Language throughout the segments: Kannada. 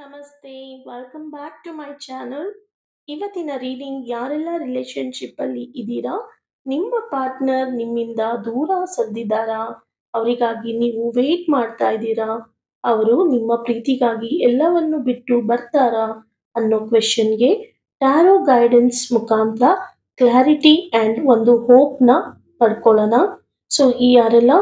ನಮಸ್ತೆ. Welcome back to my channel. ಇವತ್ತಿನ ರೀಡಿಂಗ್ ಯಾರೆಲ್ಲ ರಿಲೇಶನ್‌ಶಿಪ್ ಅಲ್ಲಿ ಇದ್ದೀರಾ? ನಿಮ್ಮ ಪಾರ್ಟ್ನರ್ ನಿಮ್ಮಿಂದ ದೂರ ಸರಿದಿದ್ದಾರಾ? ಅವರಿಗಾಗಿ ನೀವು ವೇಟ್ ಮಾಡ್ತಾ ಇದ್ದೀರಾ? ಅವರು ನಿಮ್ಮ ಪ್ರೀತಿಗಾಗಿ ಎಲ್ಲವನ್ನು ಬಿಟ್ಟು ಬರ್ತಾರಾ? ಅನ್ನೋ ಕ್ವೆಶ್ಚನ್‌ಗೆ ಟ್ಯಾರೋ ಗೈಡೆನ್ಸ್ ಮುಖಾಂತರ ಕ್ಲಾರಿಟಿ ಆ್ಯಂಡ್ ಒಂದು ಹೋಪ್‌ನ ಪಡ್ಕೊಳ್ಳೋಣ. ಸೊ ಯಾರೆಲ್ಲ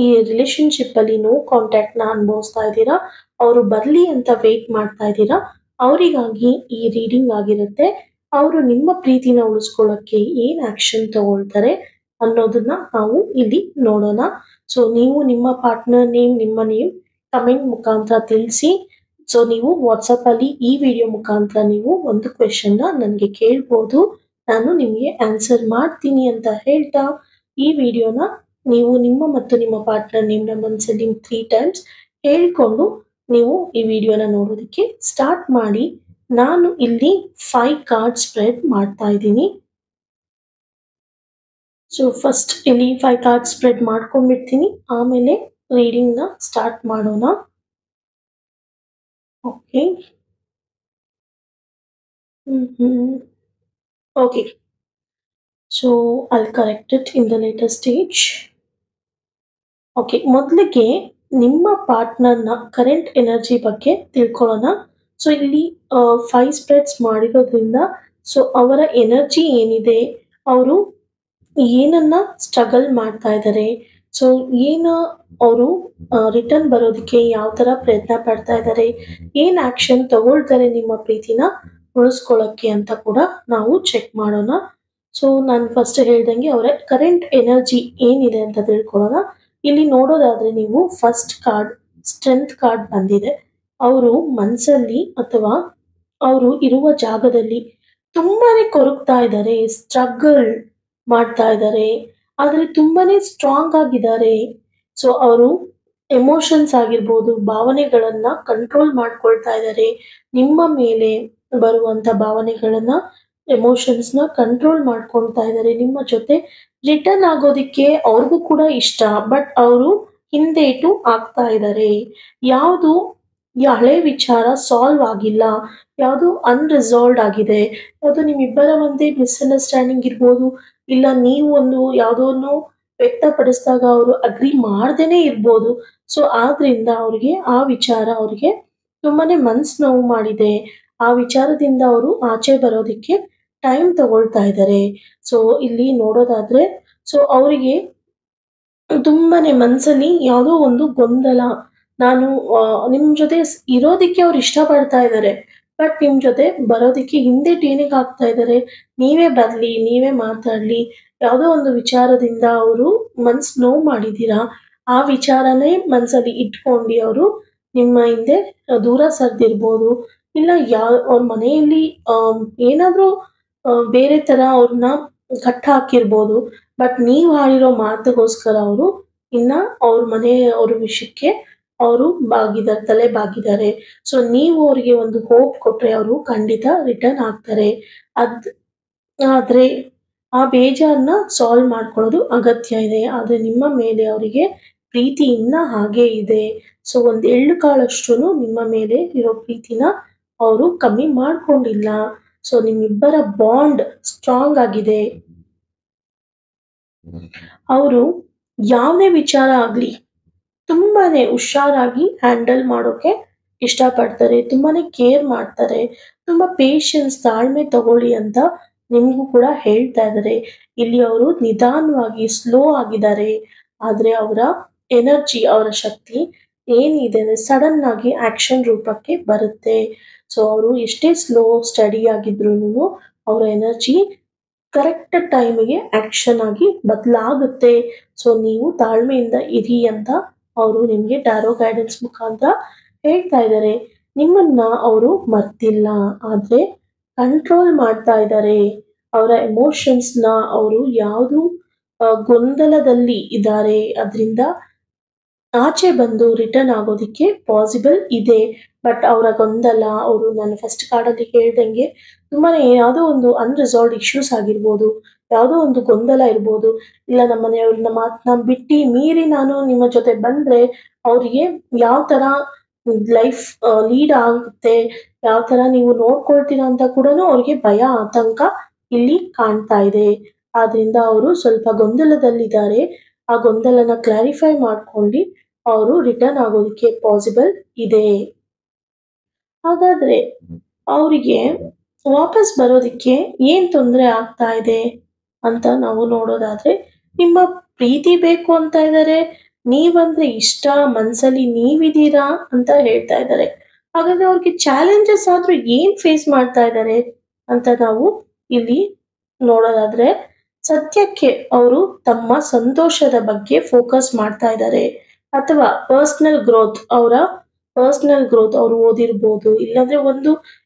ಈ ರಿಲೇಶನ್‌ಶಿಪ್ ಅಲ್ಲಿ ನೋ ಕಾಂಟ್ಯಾಕ್ಟ್‌ನ ಅನುಭವಿಸ್ತಾ ಇದ್ದೀರಾ? ಅವರು ಬರ್ಲಿ ಅಂತ ವೇಟ್ ಮಾಡ್ತಾ ಇದ್ದೀರಾ? ಅವರಿಗಾಗಿ ಈ ರೀಡಿಂಗ್ ಆಗಿರುತ್ತೆ. ಅವರು ನಿಮ್ಮ ಪ್ರೀತಿನ ಉಳಿಸ್ಕೊಳ್ಳೋಕ್ಕೆ ಏನ್ ಆಕ್ಷನ್ ತಗೊಳ್ತಾರೆ ಅನ್ನೋದನ್ನ ನಾವು ಇಲ್ಲಿ ನೋಡೋಣ. ಸೊ ನೀವು ನಿಮ್ಮ ಪಾರ್ಟ್ನರ್ ನೇಮ್, ನಿಮ್ಮ ನೇಮ್ ಕಮೆಂಟ್ ಮುಖಾಂತರ ತಿಳಿಸಿ. ಸೊ ನೀವು ವಾಟ್ಸಪ್ ಅಲ್ಲಿ ಈ ವಿಡಿಯೋ ಮುಖಾಂತರ ನೀವು ಒಂದು ಕ್ವೆಶ್ಚನ್ ನನಗೆ ಕೇಳ್ಬೋದು. ನಾನು ನಿಮಗೆ ಆನ್ಸರ್ ಮಾಡ್ತೀನಿ ಅಂತ ಹೇಳ್ತಾ ಈ ವಿಡಿಯೋನ ನೀವು ನಿಮ್ಮ ಮತ್ತು ನಿಮ್ಮ ಪಾರ್ಟ್ನರ್ ನೇಮ್ನ ಮನಸ್ಸಲ್ಲಿ 3 ಟೈಮ್ಸ್ ಹೇಳ್ಕೊಂಡು ನೀವು ಈ ವಿಡಿಯೋನ ನೋಡೋದಕ್ಕೆ ಸ್ಟಾರ್ಟ್ ಮಾಡಿ. ನಾನು ಇಲ್ಲಿ 5 ಕಾರ್ಡ್ ಸ್ಪ್ರೆಡ್ ಮಾಡ್ತಾ ಇದ್ದೀನಿ. ಸೊ ಫಸ್ಟ್ ಇಲ್ಲಿ 5 ಕಾರ್ಡ್ ಸ್ಪ್ರೆಡ್ ಮಾಡ್ಕೊಂಡ್ಬಿಡ್ತೀನಿ, ಆಮೇಲೆ ರೀಡಿಂಗ್ನ ಸ್ಟಾರ್ಟ್ ಮಾಡೋಣ. Okay. Okay, so I'll correct it in the later stage. Okay, ಮೊದಲಿಗೆ ನಿಮ್ಮ ಪಾರ್ಟ್ನರ್ನ ಕರೆಂಟ್ ಎನರ್ಜಿ ಬಗ್ಗೆ ತಿಳ್ಕೊಳ್ಳೋಣ. ಸೊ ಇಲ್ಲಿ 5 ಸ್ಪ್ರೆಡ್ಸ್ ಮಾಡಿರೋದ್ರಿಂದ ಸೊ ಅವರ ಎನರ್ಜಿ ಏನಿದೆ, ಅವರು ಏನನ್ನ ಸ್ಟ್ರಗಲ್ ಮಾಡ್ತಾ ಇದ್ದಾರೆ, ಸೊ ಏನು ಅವರು ರಿಟರ್ನ್ ಬರೋದಕ್ಕೆ ಯಾವ ಥರ ಪ್ರಯತ್ನ ಪಡ್ತಾ ಇದ್ದಾರೆ, ಏನು ಆ್ಯಕ್ಷನ್ ತಗೊಳ್ತಾರೆ ನಿಮ್ಮ ಪ್ರೀತಿನ ಉಳಿಸ್ಕೊಳ್ಳೋಕ್ಕೆ ಅಂತ ಕೂಡ ನಾವು ಚೆಕ್ ಮಾಡೋಣ. ಸೊ ನಾನು ಫಸ್ಟ್ ಹೇಳ್ದಂಗೆ ಅವರ ಕರೆಂಟ್ ಎನರ್ಜಿ ಏನಿದೆ ಅಂತ ತಿಳ್ಕೊಳ್ಳೋಣ. ಇಲ್ಲಿ ನೋಡೋದಾದ್ರೆ ನೀವು ಫಸ್ಟ್ ಕಾರ್ಡ್ ಸ್ಟ್ರೆಂತ್ ಕಾರ್ಡ್ ಬಂದಿದೆ. ಅವರು ಮನಸ್ಸಲ್ಲಿ ಅಥವಾ ಅವರು ಇರುವ ಜಾಗದಲ್ಲಿ ತುಂಬಾನೇ ಕೊರಗ್ತಾ ಇದ್ದಾರೆ, ಸ್ಟ್ರಗಲ್ ಮಾಡ್ತಾ ಇದ್ದಾರೆ, ಆದರೆ ತುಂಬಾನೇ ಸ್ಟ್ರಾಂಗ್ ಆಗಿದ್ದಾರೆ. ಸೊ ಅವರು ಎಮೋಷನ್ಸ್ ಆಗಿರ್ಬೋದು, ಭಾವನೆಗಳನ್ನ ಕಂಟ್ರೋಲ್ ಮಾಡ್ಕೊಳ್ತಾ ಇದ್ದಾರೆ. ನಿಮ್ಮ ಮೇಲೆ ಬರುವಂತ ಭಾವನೆಗಳನ್ನ, ಎಮೋಷನ್ಸ್ನ ಕಂಟ್ರೋಲ್ ಮಾಡ್ಕೊಳ್ತಾ ಇದ್ದಾರೆ. ನಿಮ್ಮ ಜೊತೆ ರಿಟರ್ನ್ ಆಗೋದಿಕ್ಕೆ ಅವ್ರಿಗೂ ಕೂಡ ಇಷ್ಟ, ಬಟ್ ಅವರು ಹಿಂದೇಟು ಆಗ್ತಾ ಇದ್ದಾರೆ. ಯಾವುದು ಹಳೆ ವಿಚಾರ ಸಾಲ್ವ್ ಆಗಿಲ್ಲ, ಯಾವುದು ಅನ್ರಿಸಾಲ್ವ್ಡ್ ಆಗಿದೆ, ಯಾವುದು ನಿಮ್ಮಿಬ್ಬರ ಮಧ್ಯೆ ಮಿಸ್ಅಂಡರ್ಸ್ಟ್ಯಾಂಡಿಂಗ್ ಇರ್ಬೋದು, ಇಲ್ಲ ನೀವು ಒಂದು ಯಾವುದೋನ್ನು ವ್ಯಕ್ತಪಡಿಸಿದಾಗ ಅವರು ಅಗ್ರಿ ಮಾಡ್ದೇನೆ ಇರ್ಬೋದು. ಸೊ ಆದ್ರಿಂದ ಅವ್ರಿಗೆ ಆ ವಿಚಾರ ಅವ್ರಿಗೆ ತುಂಬಾನೇ ಮನ್ಸು ನೋವು ಮಾಡಿದೆ. ಆ ವಿಚಾರದಿಂದ ಅವರು ಆಚೆ ಬರೋದಕ್ಕೆ ಟೈಮ್ ತಗೊಳ್ತಾ ಇದ್ದಾರೆ. ಸೊ ಇಲ್ಲಿ ನೋಡೋದಾದ್ರೆ ಸೊ ಅವರಿಗೆ ತುಂಬಾನೇ ಮನ್ಸಲ್ಲಿ ಯಾವುದೋ ಒಂದು ಗೊಂದಲ. ನಾನು ನಿಮ್ ಜೊತೆ ಇರೋದಿಕ್ಕೆ ಅವ್ರು ಇಷ್ಟಪಡ್ತಾ ಇದ್ದಾರೆ, ಬಟ್ ನಿಮ್ ಜೊತೆ ಬರೋದಿಕ್ಕೆ ಹಿಂದೇಟು ಏನಕ್ಕೆ ಆಗ್ತಾ ಇದ್ದಾರೆ, ನೀವೇ ಬರ್ಲಿ, ನೀವೇ ಮಾತಾಡ್ಲಿ, ಯಾವುದೋ ಒಂದು ವಿಚಾರದಿಂದ ಅವರು ಮನ್ಸು ನೋವು ಮಾಡಿದ್ದೀರಾ. ಆ ವಿಚಾರನೇ ಮನ್ಸಲ್ಲಿ ಇಟ್ಕೊಂಡು ಅವರು ನಿಮ್ಮ ಹಿಂದೆ ದೂರ ಸರಿದಿರ್ಬೋದು, ಇಲ್ಲ ಅವ್ರ ಮನೆಯಲ್ಲಿ ಏನಾದರೂ ಬೇರೆ ಥರ ಅವ್ರನ್ನ ಕಟ್ ಹಾಕಿರ್ಬೋದು. ಬಟ್ ನೀವು ಆಡಿರೋ ಮಾತಿಗೋಸ್ಕರ ಅವರು ಇನ್ನ ಅವ್ರ ಮನೆಯವ್ರ ವಿಷಯಕ್ಕೆ ಅವರು ತಲೆ ಬಾಗಿದ್ದಾರೆ. ಸೊ ನೀವು ಅವರಿಗೆ ಒಂದು ಹೋಪ್ ಕೊಟ್ರೆ ಅವರು ಖಂಡಿತ ರಿಟರ್ನ್ ಆಗ್ತಾರೆ. ಆದ್ರೆ ಆ ಬೇಜಾರನ್ನ ಸಾಲ್ವ್ ಮಾಡ್ಕೊಳ್ಳೋದು ಅಗತ್ಯ ಇದೆ. ಆದ್ರೆ ನಿಮ್ಮ ಮೇಲೆ ಅವರಿಗೆ ಪ್ರೀತಿ ಇನ್ನ ಹಾಗೇ ಇದೆ. ಸೊ ಒಂದು ಎಳ್ಳು ಕಾಳಷ್ಟು ನಿಮ್ಮ ಮೇಲೆ ಇರೋ ಪ್ರೀತಿನ ಅವರು ಕಮ್ಮಿ ಮಾಡ್ಕೊಂಡಿಲ್ಲ. ಸೊ ನಿಮ್ಮಿಬ್ಬರ ಬಾಂಡ್ ಸ್ಟ್ರಾಂಗ್ ಆಗಿದೆ. ಅವರು ಯಾವುದೇ ವಿಚಾರ ಆಗ್ಲಿ ತುಂಬಾನೇ ಹುಷಾರಾಗಿ ಹ್ಯಾಂಡಲ್ ಮಾಡೋಕೆ ಇಷ್ಟಪಡ್ತಾರೆ, ತುಂಬಾನೇ ಕೇರ್ ಮಾಡ್ತಾರೆ, ತುಂಬಾ ಪೇಷನ್ಸ್, ತಾಳ್ಮೆ ತಗೊಳ್ಳಿ ಅಂತ ನಿಮಗೂ ಕೂಡ ಹೇಳ್ತಾ ಇದ್ದಾರೆ. ಇಲ್ಲಿ ಅವರು ನಿಧಾನವಾಗಿ ಸ್ಲೋ ಆಗಿದ್ದಾರೆ, ಆದ್ರೆ ಅವರ ಎನರ್ಜಿ, ಅವರ ಶಕ್ತಿ ಏನಿದೆ ಅಂದ್ರೆ ಸಡನ್ ಆಗಿ ಆಕ್ಷನ್ ರೂಪಕ್ಕೆ ಬರುತ್ತೆ. ಸೊ ಅವರು ಎಷ್ಟೇ ಸ್ಲೋ ಸ್ಟಡಿ ಆಗಿದ್ರು ಅವರ ಎನರ್ಜಿ ಕರೆಕ್ಟ್ ಟೈಮಿಗೆ ಆಕ್ಷನ್ ಆಗಿ ಬದಲಾಗುತ್ತೆ. ಸೊ ನೀವು ತಾಳ್ಮೆಯಿಂದ ಇರಿ ಅಂತ ಅವರು ನಿಮಗೆ ಟ್ಯಾರೋ ಗೈಡೆನ್ಸ್ ಮುಖಾಂತರ ಹೇಳ್ತಾ ಇದ್ದಾರೆ. ನಿಮ್ಮನ್ನ ಅವರು ಮರ್ತಿಲ್ಲ, ಆದ್ರೆ ಕಂಟ್ರೋಲ್ ಮಾಡ್ತಾ ಇದ್ದಾರೆ. ಅವರ ಎಮೋಷನ್ಸ್ನ ಅವರು ಯಾವುದು ಗೊಂದಲದಲ್ಲಿ ಇದ್ದಾರೆ, ಅದರಿಂದ ಆಚೆ ಬಂದು ರಿಟರ್ನ್ ಆಗೋದಿಕ್ಕೆ ಪಾಸಿಬಲ್ ಇದೆ. ಬಟ್ ಅವರ ಗೊಂದಲ, ಅವರು ನಾನು ಫಸ್ಟ್ ಕಾರ್ಡಲ್ಲಿ ಹೇಳ್ದಂಗೆ ತುಂಬಾನೇ ಯಾವುದೋ ಒಂದು ಅನ್ರಿಸಾಲ್ವ್ಡ್ ಇಶ್ಯೂಸ್ ಆಗಿರ್ಬೋದು, ಯಾವುದೋ ಒಂದು ಗೊಂದಲ ಇರ್ಬೋದು, ಇಲ್ಲ ನಮ್ಮ ಮನೆಯವ್ರನ್ನ ಮಾತನ್ನ ಬಿಟ್ಟು ಮೀರಿ ನಾನು ನಿಮ್ಮ ಜೊತೆ ಬಂದ್ರೆ ಅವ್ರಿಗೆ ಯಾವ ಥರ ಲೈಫ್ ಲೀಡ್ ಆಗುತ್ತೆ, ಯಾವ ತರ ನೀವು ನೋಡ್ಕೊಳ್ತೀರಾ ಅಂತ ಕೂಡ ಅವ್ರಿಗೆ ಭಯ ಆತಂಕ ಇಲ್ಲಿ ಕಾಣ್ತಾ ಇದೆ. ಆದ್ರಿಂದ ಅವರು ಸ್ವಲ್ಪ ಗೊಂದಲದಲ್ಲಿದ್ದಾರೆ. ಆ ಗೊಂದಲನ ಕ್ಲಾರಿಫೈ ಮಾಡ್ಕೊಂಡು ಅವರು ರಿಟರ್ನ್ ಆಗೋದಕ್ಕೆ ಪಾಸಿಬಲ್ ಇದೆ. ಹಾಗಾದ್ರೆ ಅವರಿಗೆ ವಾಪಸ್ ಬರೋದಕ್ಕೆ ಏನ್ ತೊಂದರೆ ಆಗ್ತಾ ಇದೆ ಅಂತ ನಾವು ನೋಡೋದಾದ್ರೆ, ನಿಮ್ಮ ಪ್ರೀತಿ ಬೇಕು ಅಂತ ಇದ್ದಾರೆ, ನೀವಂದ್ರೆ ಇಷ್ಟ, ಮನ್ಸಲ್ಲಿ ನೀವಿದ್ದೀರಾ ಅಂತ ಹೇಳ್ತಾ ಇದ್ದಾರೆ. ಹಾಗಾದ್ರೆ ಅವ್ರಿಗೆ ಚಾಲೆಂಜಸ್ ಆದ್ರೂ ಏನ್ ಫೇಸ್ ಮಾಡ್ತಾ ಇದ್ದಾರೆ ಅಂತ ನಾವು ಇಲ್ಲಿ ನೋಡೋದಾದ್ರೆ, ಸದ್ಯಕ್ಕೆ ಅವರು ತಮ್ಮ ಸಂತೋಷದ ಬಗ್ಗೆ ಫೋಕಸ್ ಮಾಡ್ತಾ ಇದ್ದಾರೆ, ಅಥವಾ ಪರ್ಸನಲ್ ಗ್ರೋತ್ ಅವ್ರು ಓದಿರ್ಬೋದು, ಇಲ್ಲಾಂದ್ರೆ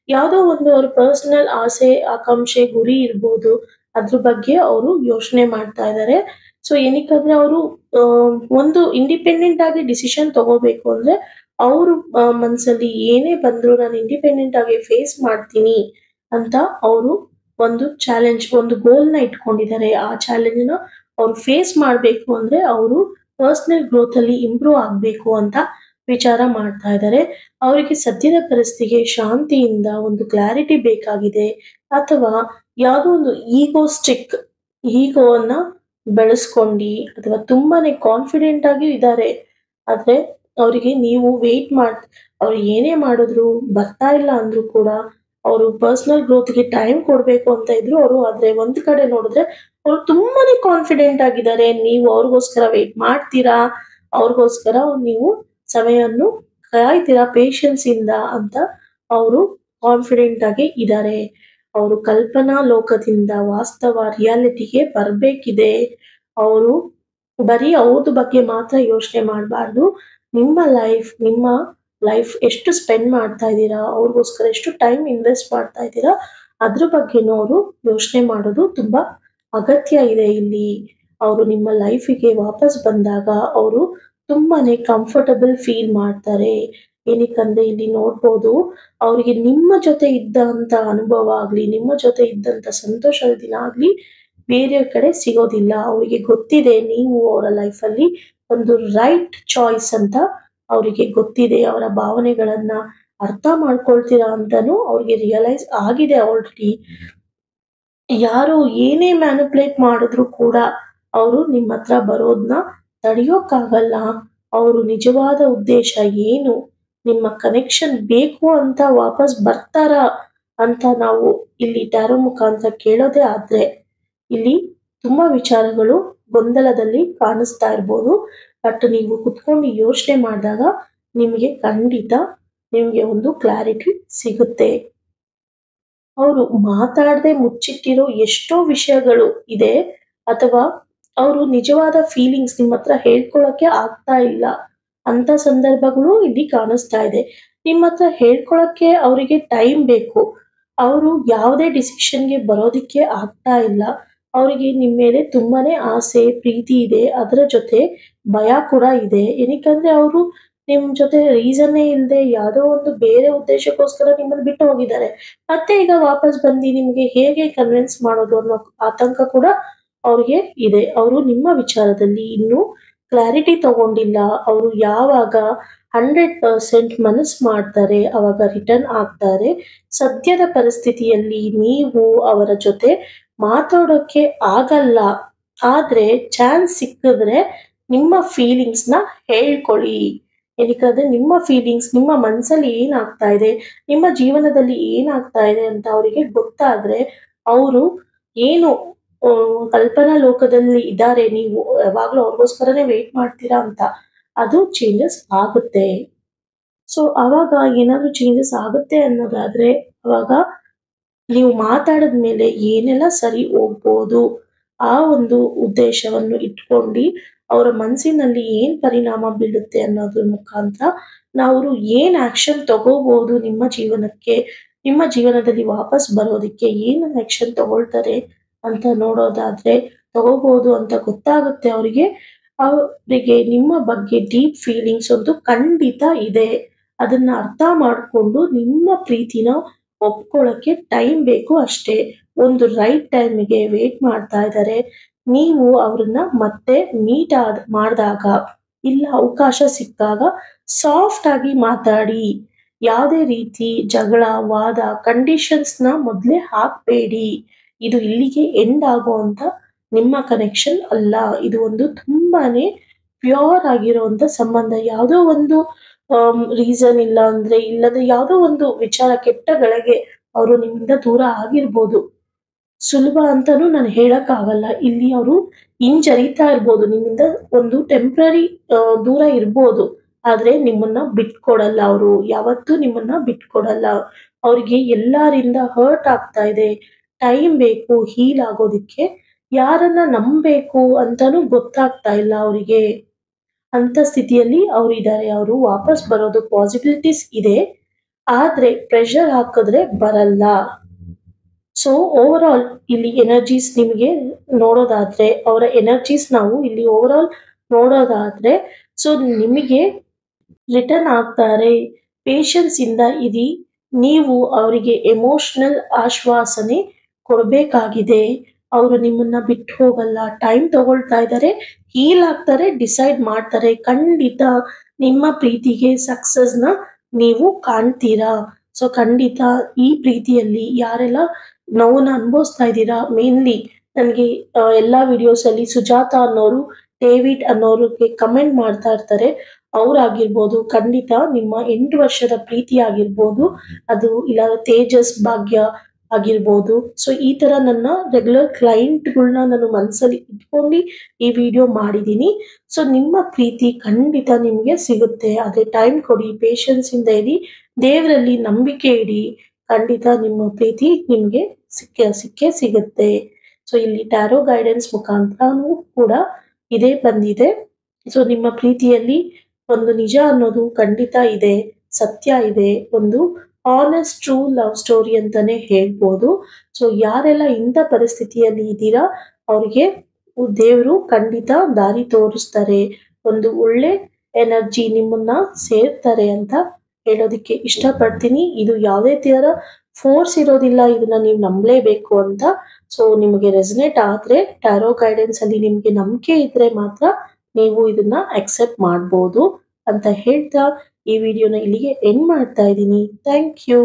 ಯಾವುದೋ ಒಂದು ಅವ್ರ ಪರ್ಸನಲ್ ಆಸೆ ಆಕಾಂಕ್ಷೆ ಗುರಿ ಇರ್ಬೋದು, ಅದ್ರ ಬಗ್ಗೆ ಅವರು ಯೋಚನೆ ಮಾಡ್ತಾ ಇದ್ದಾರೆ. ಸೊ ಏನಕ್ಕಂದ್ರೆ ಅವರು ಒಂದು ಇಂಡಿಪೆಂಡೆಂಟ್ ಆಗಿ ಡಿಸಿಷನ್ ತಗೋಬೇಕು ಅಂದ್ರೆ ಅವರು ಮನ್ಸಲ್ಲಿ ಏನೇ ಬಂದ್ರು ನಾನು ಇಂಡಿಪೆಂಡೆಂಟ್ ಆಗಿ ಫೇಸ್ ಮಾಡ್ತೀನಿ ಅಂತ ಅವರು ಒಂದು ಗೋಲ್ನ ಇಟ್ಕೊಂಡಿದ್ದಾರೆ. ಆ ಚಾಲೆಂಜ್ನ ಅವ್ರು ಫೇಸ್ ಮಾಡಬೇಕು ಅಂದ್ರೆ ಅವರು ಪರ್ಸನಲ್ ಗ್ರೋತ್ ಅಲ್ಲಿ ಇಂಪ್ರೂವ್ ಆಗಬೇಕು ಅಂತ ವಿಚಾರ ಮಾಡ್ತಾ ಇದ್ದಾರೆ. ಅವರಿಗೆ ಸದ್ಯದ ಪರಿಸ್ಥಿತಿಗೆ ಶಾಂತಿಯಿಂದ ಒಂದು ಕ್ಲಾರಿಟಿ ಬೇಕಾಗಿದೆ, ಅಥವಾ ಯಾವುದೋ ಒಂದು ಈಗೋವನ್ನ ಬೆಳೆಸ್ಕೊಂಡು, ಅಥವಾ ತುಂಬಾನೇ ಕಾನ್ಫಿಡೆಂಟ್ ಆಗಿ ಇದ್ದಾರೆ. ಆದ್ರೆ ಅವರಿಗೆ ನೀವು ಅವ್ರು ಏನೇ ಮಾಡಿದ್ರು ಬರ್ತಾ ಇಲ್ಲ ಅಂದ್ರೂ ಕೂಡ ಅವರು ಪರ್ಸನಲ್ ಗ್ರೋತ್ಗೆ ಟೈಮ್ ಕೊಡ್ಬೇಕು ಅಂತ ಇದ್ರು ಅವರು. ಆದ್ರೆ ಒಂದ್ ಕಡೆ ನೋಡಿದ್ರೆ ಅವ್ರು ತುಂಬಾನೇ ಕಾನ್ಫಿಡೆಂಟ್ ಆಗಿದ್ದಾರೆ. ನೀವು ಅವ್ರಿಗೋಸ್ಕರ ವೇಟ್ ಮಾಡ್ತೀರಾ, ಅವ್ರಿಗೋಸ್ಕರ ನೀವು ಸಮಯನ್ನು ಕಾಯ್ತೀರಾ ಪೇಶನ್ಸ್ ಇಂದ ಅಂತ ಅವರು ಕಾನ್ಫಿಡೆಂಟ್ ಆಗಿ ಇದ್ದಾರೆ. ಅವರು ಕಲ್ಪನಾ ಲೋಕದಿಂದ ವಾಸ್ತವ ರಿಯಾಲಿಟಿಗೆ ಬರ್ಬೇಕಿದೆ. ಅವರು ಬರೀ ಅವ್ರದ್ದು ಬಗ್ಗೆ ಮಾತ್ರ ಯೋಚನೆ ಮಾಡಬಾರ್ದು. ನಿಮ್ಮ ಲೈಫ್ ಎಷ್ಟು ಸ್ಪೆಂಡ್ ಮಾಡ್ತಾ ಇದ್ದೀರಾ, ಅವ್ರಿಗೋಸ್ಕರ ಎಷ್ಟು ಟೈಮ್ ಇನ್ವೆಸ್ಟ್ ಮಾಡ್ತಾ ಇದ್ದೀರಾ, ಅದ್ರ ಬಗ್ಗೆನೂ ಅವರು ಯೋಚನೆ ಮಾಡೋದು ತುಂಬಾ ಅಗತ್ಯ ಇದೆ ಇಲ್ಲಿ. ಅವರು ನಿಮ್ಮ ಲೈಫಿಗೆ ವಾಪಸ್ ಬಂದಾಗ ಅವರು ತುಂಬಾನೇ ಕಂಫರ್ಟಬಲ್ ಫೀಲ್ ಮಾಡ್ತಾರೆ. ಏನಕ್ಕಂದ್ರೆ ಇಲ್ಲಿ ನೋಡ್ಬೋದು, ಅವರಿಗೆ ನಿಮ್ಮ ಜೊತೆ ಇದ್ದಂತ ಅನುಭವ ಆಗ್ಲಿ, ನಿಮ್ಮ ಜೊತೆ ಇದ್ದಂತ ಸಂತೋಷದ ದಿನ ಆಗ್ಲಿ ಬೇರೆ ಕಡೆ ಸಿಗೋದಿಲ್ಲ. ಅವರಿಗೆ ಗೊತ್ತಿದೆ ನೀವು ಅವರ ಲೈಫಲ್ಲಿ ಒಂದು ರೈಟ್ ಚಾಯ್ಸ್ ಅಂತ ಅವರಿಗೆ ಗೊತ್ತಿದೆ. ಅವರ ಭಾವನೆಗಳನ್ನ ಅರ್ಥ ಮಾಡ್ಕೊಳ್ತೀರಾ ಅಂತಾನು ಅವ್ರಿಗೆ ರಿಯಲೈಸ್ ಆಗಿದೆ ಆಲ್ರೆಡಿ. ಯಾರು ಏನೇ ಮ್ಯಾನಿಪುಲೇಟ್ ಮಾಡಿದ್ರು ಕೂಡ ಅವರು ನಿಮ್ಮ ಹತ್ರ ಬರೋದನ್ನ ತಡೆಯೋಕ್ಕಾಗಲ್ಲ. ಅವರು ನಿಜವಾದ ಉದ್ದೇಶ ಏನು, ನಿಮ್ಮ ಕನೆಕ್ಷನ್ ಬೇಕು ಅಂತ ವಾಪಸ್ ಬರ್ತಾರಾ ಅಂತ ನಾವು ಇಲ್ಲಿ ಟ್ಯಾರೋ ಮುಖಾಂತರ ಕೇಳೋದೇ ಆದ್ರೆ, ಇಲ್ಲಿ ತುಂಬಾ ವಿಚಾರಗಳು ಗೊಂದಲದಲ್ಲಿ ಕಾಣಿಸ್ತಾ ಇರ್ಬೋದು. ಬಟ್ ನೀವು ಕುತ್ಕೊಂಡು ಯೋಚನೆ ಮಾಡಿದಾಗ ಖಂಡಿತ ನಿಮಗೆ ಒಂದು ಕ್ಲಾರಿಟಿ ಸಿಗುತ್ತೆ. ಅವರು ಮಾತಾಡದೆ ಮುಚ್ಚಿಟ್ಟಿರೋ ಎಷ್ಟೋ ವಿಷಯಗಳು ಇದೆ, ಅಥವಾ ಅವರು ನಿಜವಾದ ಫೀಲಿಂಗ್ಸ್ ನಿಮ್ಮ ಹತ್ರ ಹೇಳ್ಕೊಳಕ್ಕೆ ಆಗ್ತಾ ಇಲ್ಲ ಅಂತ ಸಂದರ್ಭಗಳು ಇಲ್ಲಿ ಕಾಣಿಸ್ತಾ ಇದೆ. ನಿಮ್ಮ ಹತ್ರ ಹೇಳ್ಕೊಳಕ್ಕೆ ಅವರಿಗೆ ಟೈಮ್ ಬೇಕು. ಅವರು ಯಾವುದೇ ಡಿಸಿಷನ್ಗೆ ಬರೋದಿಕ್ಕೆ ಆಗ್ತಾ ಇಲ್ಲ. ಅವರಿಗೆ ನಿಮ್ಮ ಮೇಲೆ ತುಂಬಾನೇ ಆಸೆ ಪ್ರೀತಿ ಇದೆ, ಅದರ ಜೊತೆ ಭಯ ಕೂಡ ಇದೆ. ಏನಕ್ಕಂದ್ರೆ ಅವರು ನಿಮ್ ಜೊತೆ ರೀಸನ್ನೇ ಇಲ್ಲದೆ ಯಾವುದೋ ಒಂದು ಬೇರೆ ಉದ್ದೇಶಕ್ಕೋಸ್ಕರ ನಿಮ್ಮನ್ನು ಬಿಟ್ಟು ಹೋಗಿದ್ದಾರೆ. ಮತ್ತೆ ಈಗ ವಾಪಸ್ ಬಂದು ನಿಮ್ಗೆ ಹೇಗೆ ಕನ್ವಿನ್ಸ್ ಮಾಡೋದು ಅನ್ನೋ ಆತಂಕ ಕೂಡ ಅವ್ರಿಗೆ ಇದೆ. ಅವರು ನಿಮ್ಮ ವಿಚಾರದಲ್ಲಿ ಇನ್ನೂ ಕ್ಲಾರಿಟಿ ತಗೊಂಡಿಲ್ಲ. ಅವರು ಯಾವಾಗ 100% ಮನಸ್ಸು ಮಾಡ್ತಾರೆ ಅವಾಗ ರಿಟರ್ನ್ ಆಗ್ತಾರೆ. ಸದ್ಯದ ಪರಿಸ್ಥಿತಿಯಲ್ಲಿ ನೀವು ಅವರ ಜೊತೆ ಮಾತಾಡೋಕೆ ಆಗಲ್ಲ. ಆದ್ರೆ ಚಾನ್ಸ್ ಸಿಕ್ಕಿದ್ರೆ ನಿಮ್ಮ ಫೀಲಿಂಗ್ಸ್ನ ಹೇಳ್ಕೊಳ್ಳಿ. ಏನಕ್ಕಂದ್ರೆ ನಿಮ್ಮ ಫೀಲಿಂಗ್ಸ್, ನಿಮ್ಮ ಮನಸ್ಸಲ್ಲಿ ಏನಾಗ್ತಾ ಇದೆ, ನಿಮ್ಮ ಜೀವನದಲ್ಲಿ ಏನಾಗ್ತಾ ಇದೆ ಅಂತ ಅವರಿಗೆ ಗೊತ್ತಾದ್ರೆ ಅವರು ಏನು ಕಲ್ಪನಾ ಲೋಕದಲ್ಲಿ ಇದ್ದಾರೆ, ನೀವು ಯಾವಾಗ್ಲೂ ಅವ್ರಿಗೋಸ್ಕರನೇ ವೇಟ್ ಮಾಡ್ತೀರಾ ಅಂತ, ಅದು ಚೇಂಜಸ್ ಆಗುತ್ತೆ. ಸೊ ಅವಾಗ ಏನಾದ್ರು ಚೇಂಜಸ್ ಆಗುತ್ತೆ ಅನ್ನೋದಾದ್ರೆ ಅವಾಗ ನೀವು ಮಾತಾಡಿದ್ಮೇಲೆ ಏನೆಲ್ಲ ಸರಿ ಹೋಗ್ಬೋದು ಆ ಒಂದು ಉದ್ದೇಶವನ್ನು ಇಟ್ಕೊಂಡು ಅವರ ಮನಸ್ಸಿನಲ್ಲಿ ಏನ್ ಪರಿಣಾಮ ಬೀಳುತ್ತೆ ಅನ್ನೋದ್ರ ಮುಖಾಂತರ ನಾವು ಏನ್ ಆಕ್ಷನ್ ತಗೋಬಹುದು ನಿಮ್ಮ ಜೀವನದಲ್ಲಿ ವಾಪಸ್ ಬರೋದಕ್ಕೆ ಏನು ಆಕ್ಷನ್ ತಗೊಳ್ತಾರೆ ಅಂತ ನೋಡೋದಾದ್ರೆ ತಗೋಬಹುದು ಅಂತ ಗೊತ್ತಾಗುತ್ತೆ ಅವರಿಗೆ. ನಿಮ್ಮ ಬಗ್ಗೆ ಡೀಪ್ ಫೀಲಿಂಗ್ಸ್ ಒಂದು ಖಂಡಿತ ಇದೆ. ಅದನ್ನ ಅರ್ಥ ಮಾಡಿಕೊಂಡು ನಿಮ್ಮ ಪ್ರೀತಿನ ಒಪ್ಕೊಳ್ಳೋಕೆ ಟೈಮ್ ಬೇಕು ಅಷ್ಟೇ. ಒಂದು ರೈಟ್ ಟೈಮಿಗೆ ವೇಟ್ ಮಾಡ್ತಾ ಇದ್ದಾರೆ. ನೀವು ಅವ್ರನ್ನ ಮತ್ತೆ ಮಾಡಿದಾಗ, ಇಲ್ಲ ಅವಕಾಶ ಸಿಕ್ಕಾಗ ಸಾಫ್ಟ್ ಆಗಿ ಮಾತಾಡಿ. ಯಾವುದೇ ರೀತಿ ಜಗಳ, ವಾದ, ಕಂಡೀಷನ್ಸ್‌ನ ಮೊದಲೇ ಹಾಕಬೇಡಿ. ಇದು ಇಲ್ಲಿಗೆ ಎಂಡ್ ಆಗುವಂತ ನಿಮ್ಮ ಕನೆಕ್ಷನ್ ಅಲ್ಲ. ಇದು ಒಂದು ತುಂಬಾನೇ ಪ್ಯೂರ್ ಆಗಿರುವಂತ ಸಂಬಂಧ. ಯಾವುದೋ ಒಂದು ರೀಸನ್ ಇಲ್ಲ ಅಂದ್ರೆ, ಇಲ್ಲದೆ ಯಾವುದೋ ಒಂದು ವಿಚಾರ ಕೆಟ್ಟ ಗಳಿಗೆ ಅವರು ನಿಮ್ಮಿಂದ ದೂರ ಆಗಿರ್ಬೋದು. ಸುಲಭ ಅಂತಾನೂ ನಾನು ಹೇಳಕ್ಕಾಗಲ್ಲ. ಇಲ್ಲಿ ಅವರು ಹಿಂಜರಿತಾ ಇರ್ಬೋದು. ನಿಮ್ಮಿಂದ ಒಂದು ಟೆಂಪ್ರರಿ ದೂರ ಇರ್ಬೋದು. ಆದ್ರೆ ನಿಮ್ಮನ್ನ ಬಿಟ್ಕೊಡಲ್ಲ ಅವರು. ಯಾವತ್ತೂ ನಿಮ್ಮನ್ನ ಬಿಟ್ಕೊಡಲ್ಲ. ಅವ್ರಿಗೆ ಎಲ್ಲರಿಂದ ಹರ್ಟ್ ಆಗ್ತಾ ಇದೆ. ಟೈಮ್ ಬೇಕು ಹೀಲ್ ಆಗೋದಕ್ಕೆ. ಯಾರನ್ನ ನಂಬಬೇಕು ಅಂತಾನೂ ಗೊತ್ತಾಗ್ತಾ ಇಲ್ಲ ಅವರಿಗೆ. ಅಂತ ಸ್ಥಿತಿಯಲ್ಲಿ ಅವರಿದ್ದಾರೆ. ಅವರು ವಾಪಸ್ ಬರೋದು ಪಾಸಿಬಿಲಿಟೀಸ್ ಇದೆ. ಆದ್ರೆ ಪ್ರೆಷರ್ ಹಾಕಿದ್ರೆ ಬರಲ್ಲ. ಸೊ ಓವರ್ ಆಲ್ ಇಲ್ಲಿ ಎನರ್ಜೀಸ್ ನಿಮಗೆ ನೋಡೋದಾದ್ರೆ, ಅವರ ಎನರ್ಜೀಸ್ ನಾವು ಇಲ್ಲಿ ಓವರ್ ಆಲ್ ನೋಡೋದಾದ್ರೆ, ಸೊ ನಿಮಗೆ ರಿಟರ್ನ್ ಆಗ್ತಾರೆ. ಪೇಷನ್ಸ್ ಇಂದ ಇರಿ. ನೀವು ಅವರಿಗೆ ಎಮೋಷನಲ್ ಆಶ್ವಾಸನೆ ಕೊಡಬೇಕಾಗಿದೆ. ಅವರು ನಿಮ್ಮನ್ನ ಬಿಟ್ಟು ಹೋಗಲ್ಲ. ಟೈಮ್ ತಗೊಳ್ತಾ ಇದ್ದಾರೆ, ಹೀಲ್ ಆಗ್ತಾರೆ, ಡಿಸೈಡ್ ಮಾಡ್ತಾರೆ. ಖಂಡಿತ ನಿಮ್ಮ ಪ್ರೀತಿಗೆ ಸಕ್ಸಸ್ನ ನೀವು ಕಾಣ್ತೀರಾ. ಸೊ ಖಂಡಿತ ಈ ಪ್ರೀತಿಯಲ್ಲಿ ಯಾರೆಲ್ಲ ನೋವನ್ನ ಅನುಭವಿಸ್ತಾ ಇದ್ದೀರಾ, ಮೇನ್ಲಿ ನನಗೆ ಎಲ್ಲ ವಿಡಿಯೋಸ್ ಅಲ್ಲಿ ಸುಜಾತ ಅನ್ನೋರು, ಡೇವಿಡ್ ಅನ್ನೋರಿಗೆ ಕಮೆಂಟ್ ಮಾಡ್ತಾ ಇರ್ತಾರೆ. ಅವ್ರಾಗಿರ್ಬೋದು, ಖಂಡಿತ ನಿಮ್ಮ 8 ವರ್ಷದ ಪ್ರೀತಿ ಆಗಿರ್ಬೋದು, ಅದು ಇಲ್ಲ ತೇಜಸ್, ಭಾಗ್ಯ ಆಗಿರ್ಬೋದು. ಸೊ ಈ ತರ ನನ್ನ ರೆಗ್ಯುಲರ್ ಕ್ಲೈಂಟ್ಗಳನ್ನ ನಾನು ಮನಸ್ಸಲ್ಲಿ ಇಟ್ಕೊಂಡು ಈ ವಿಡಿಯೋ ಮಾಡಿದ್ದೀನಿ. ಸೊ ನಿಮ್ಮ ಪ್ರೀತಿ ಖಂಡಿತ ನಿಮಗೆ ಸಿಗುತ್ತೆ. ಅದೇ ಟೈಮ್ ಕೊಡಿ, ಪೇಷನ್ಸ್ ಇಂದ ಇರಿ, ದೇವರಲ್ಲಿ ನಂಬಿಕೆ ಇಡಿ. ಖಂಡಿತ ನಿಮ್ಮ ಪ್ರೀತಿ ನಿಮಗೆ ಸಿಕ್ಕೇ ಸಿಗುತ್ತೆ. ಸೊ ಇಲ್ಲಿ ಟ್ಯಾರೋ ಗೈಡೆನ್ಸ್ ಮುಖಾಂತರನೂ ಕೂಡ ಇದೇ ಬಂದಿದೆ. ಸೊ ನಿಮ್ಮ ಪ್ರೀತಿಯಲ್ಲಿ ಒಂದು ನಿಜ ಅನ್ನೋದು ಖಂಡಿತ ಇದೆ, ಸತ್ಯ ಇದೆ. ಒಂದು ಆನೆಸ್ಟ್ ಟ್ರೂ ಲವ್ ಸ್ಟೋರಿ ಅಂತಾನೆ ಹೇಳ್ಬೋದು. ಸೊ ಯಾರೆಲ್ಲ ಇಂಥ ಪರಿಸ್ಥಿತಿಯಲ್ಲಿ ಇದ್ದೀರಾ ಅವ್ರಿಗೆ ದೇವರು ಖಂಡಿತ ದಾರಿ ತೋರಿಸ್ತಾರೆ. ಒಂದು ಒಳ್ಳೆ ಎನರ್ಜಿ ನಿಮ್ಮನ್ನ ಸೇರ್ತಾರೆ ಅಂತ ಹೇಳೋದಕ್ಕೆ ಇಷ್ಟಪಡ್ತೀನಿ. ಇದು ಯಾವುದೇ ತರ ಫೋರ್ಸ್ ಇರೋದಿಲ್ಲ, ಇದನ್ನ ನೀವು ನಂಬಲೇಬೇಕು ಅಂತ. ಸೊ ನಿಮಗೆ ರೆಸನೇಟ್ ಆದ್ರೆ, ಟ್ಯಾರೋ ಗೈಡೆನ್ಸ್ ಅಲ್ಲಿ ನಿಮ್ಗೆ ನಂಬಿಕೆ ಇದ್ರೆ ಮಾತ್ರ ನೀವು ಇದನ್ನ ಅಕ್ಸೆಪ್ಟ್ ಮಾಡ್ಬೋದು ಅಂತ ಹೇಳ್ತಾ ಈ ವಿಡಿಯೋನ ಇಲ್ಲಿಗೆ ಎಂಡ್ ಮಾಡ್ತಾ ಇದ್ದೀನಿ. Thank you.